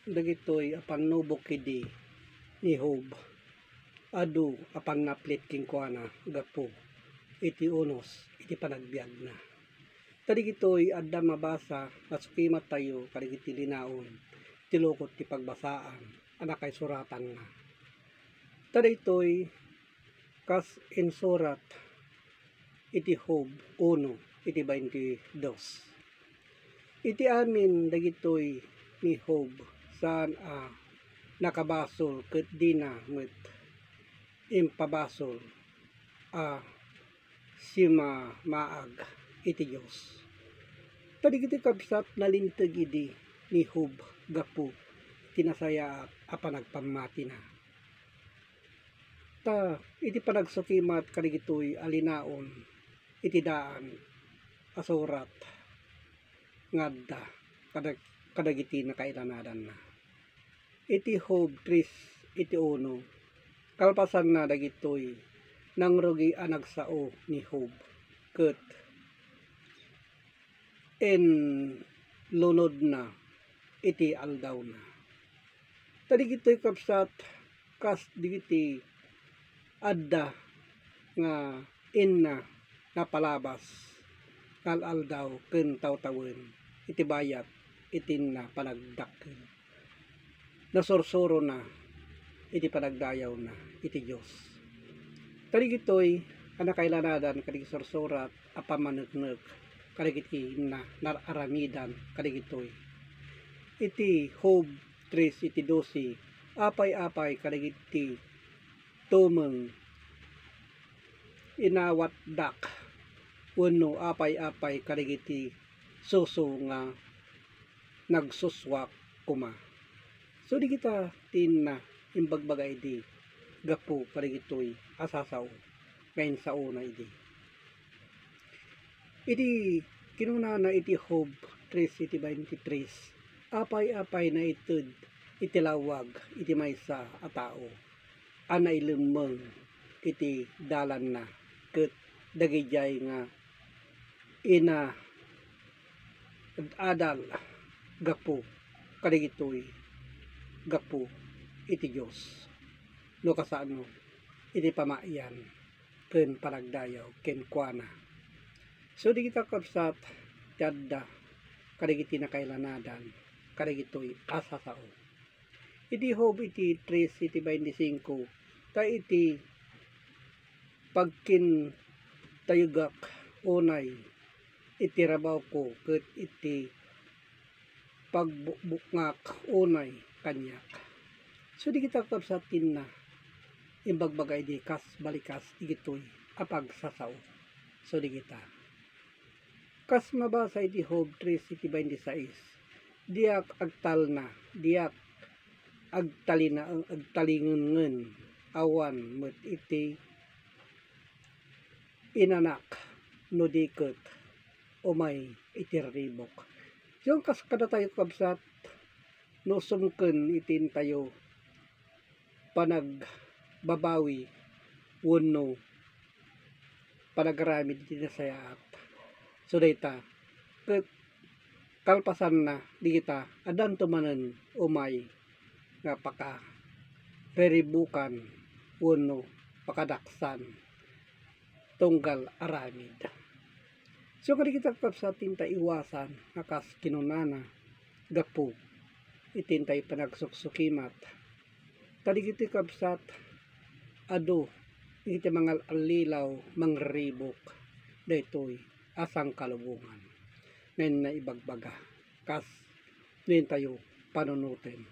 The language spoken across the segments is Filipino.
dagitoy apang nubok kidi ni Job. Adu apang naplit king kuana gapo iti unos iti panagbiag na. Kadigitoy adda mabasa masukimat tayo kadigiti linaon tilukot ti pagbasaan anak kay suratan na. Kaditoy kas insurat iti Job 1 iti 22. Iti amin dagitoy ni Job saan nakabasol ket dina met impabasol sima maag iti Dios. Kadigiti kabsat nalinteg idi ni Job gapu tinasaya a panagpamati na. Ta iti panagsukimat kadigitoy alinaon iti daan asurat ngadda kadagiti nakailanadan na. Iti Job 3 iti 1 kalpasan na dagitoy nangrugi anagsao ni Job ket lunod na iti aldaw na. Kadigitoy kapsat kas digiti adda nga inna napalabas aldaw ken tawtawen iti bayat itin na panagdakkel nasursuro na iti panagdayaw na iti Dios. Kadigitoy anakailanadan kadigiti sursurat a pamaneknek kadigiti na nararamidan kadigitoy iti Job 3 iti 12 apay-apay kadigiti tumeng inawat dak wenno apay-apay kadigiti suso nga nagsuswak kuma. So di kita tin na imbagbagay di gapo kadigitoy asasao ngayon sa una idi. Iti kinuna na iti Job 3 iti 23 apay-apay na ited iti lawag iti maysa a tao ana ilemmeng iti dalan na ket dagijay nga ina adal gapo kadigitoy gapo iti Dios no kasano iti pamayan ken panagdayaw ken kuana. So di kita kapsat tiadda kadigiti nakailanadan kadigitoy asasao. Iti Job iti 3 iti 25 ta iti pagkin tayugak unay iti rabaw ko ket iti pagbukngak unay kanyak. So di kita kapsatin na imbagbagay di kas balikas digitoy apag sasao. So di kita kas mabasa iti Job 3 iti 26 diak agtal na diak agtalina agtalingen awan met iti inanak no diket umay iti ribok. Yung kas kada tayo kabsat no sumken itin tayo panagbabawi wenno panagaramid iti nasayaat. So dayta ket kalpasan na di kita adan tumanen umay nga paka reribukan wenno pakadaksan tunggal aramid. So kadi kita kapsat tinta iwasan akas kinunana gapo itintay panagsuksukimat kadi kita kapsat adu iti mangal alilaw mangribok daytoy asang kalubungan nen na ibagbaga kas nen tayo panunutin.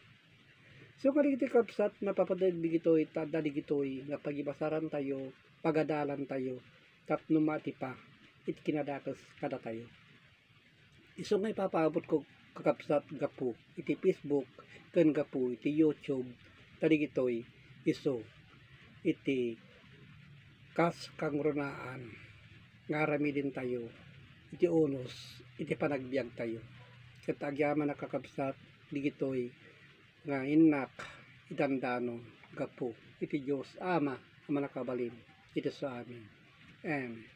So kadi kita kapsat napapadag digitoy tada digitoy nga pagibasaran tayo pagadalan tayo kat numati pa iti kinadakas kada tayo. Iso nga ipapaabot ko kakapsat gapo iti Facebook ken gapo iti YouTube kadigitoy iso iti kas kangrunaan nga aramidin tayo iti unos iti panagbiag tayo ket agyaman nakakapsat digitoy nga innak idandanon gapo iti Dios Ama nga manakabalin iti sa amin. Amen.